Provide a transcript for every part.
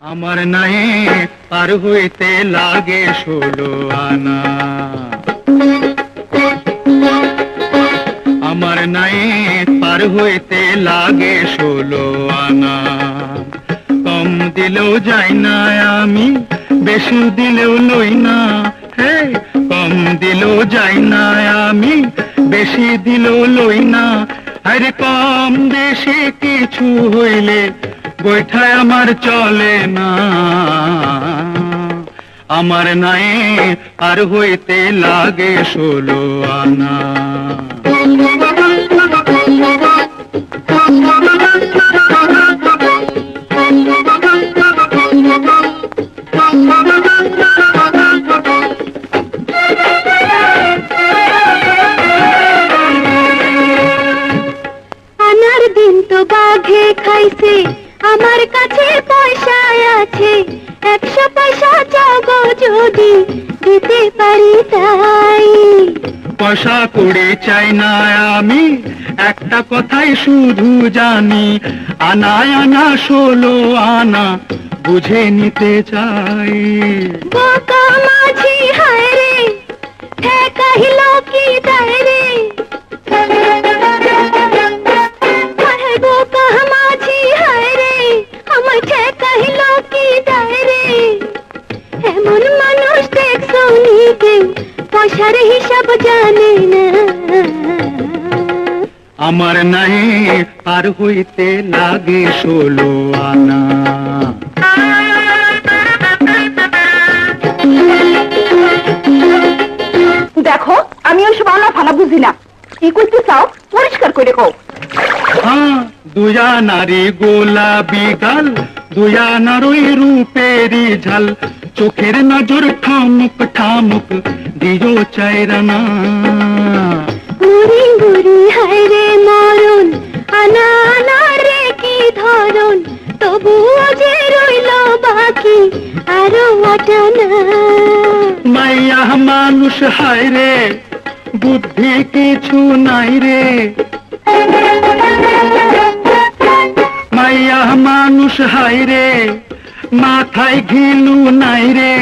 আমার নাই পার হইতে লাগে 16 আনা, আমার নাই পার হইতে লাগে 16 আনা। কম দিলেও যাই না আমি, বেশি দিলেও লই না, হে কম দিলেও যাই না আমি, বেশি দিলেও লই না। আরে কম বেশি কিছু হইলে বৈঠায় আমার চলে না, আমার নাই আর হইতে লাগে 16 আনা। আনার দিন তো বাঘে খাইছে, আমার কাছে পয়সা আছে, 100 পয়সা চাগো যদি দিতে পারি তাই। পয়সা করে চাই না আমি, একটা কথাই শুধু জানি, আনায় আনা 16 আনা বুঝে নিতে চাই। বোকা মাঝি হায় রে, ঠেকাইল কি দায় রে, বোকা মাঝি হায় রে, আমার ঠেকাইল কি দায় রে। এমন মানুষ দেখছো নি কেউ, পয়সার হিসাব জানে না। আমার নাই পার হইতে লাগে 16 আনা। দেখো আমি ওইসব আনা ফানা বুঝি না, কি করতে চাও পরিষ্কার করে কও। হ্যাঁ, 2 আনারি গোলাপি গাল, 2 আনার ওই রূপেরি ঝাল, চোখের নজর ঠামুক ঠামুক দিও 4 আনা। মুড়ি মুড়ি হায় রে মরণ, আনা আনা রে কি ধরন, তবুও যে রইল বাকি আরো আটানা। মাইয়া মানুষ হায় রে, বুদ্ধি কিছু নাই রে, মাইয়া মানুষ হায় রে, মাথায় ঘিলু নাই রে,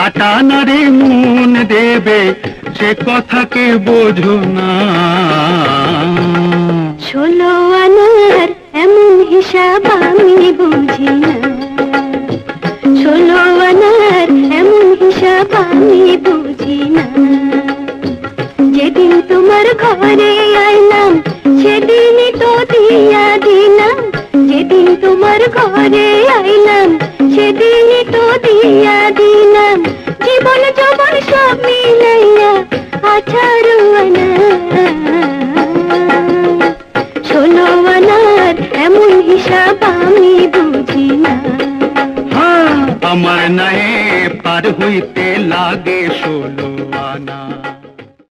আটানা রে মন দেবে সে কথাকে বোঝো না। 16 আনার এমন হিসাব আমি বুঝি না, 16 আনার এমন হিসাব আমি বুঝি না। যেদিন তোমার ঘরে আইলাম সেদিনই তো দিয়া দিলাম, যেদিন তোমার ঘরে আইলাম সেদিনই তো দিয়া দিলাম, জীবন যৌবন সব মিলাইয়া 18 আনা। 16 আনার এমন হিসাব আমি বুঝি না। হ্যাঁ, আমার নাই পার হইতে লাগে 16 আনা।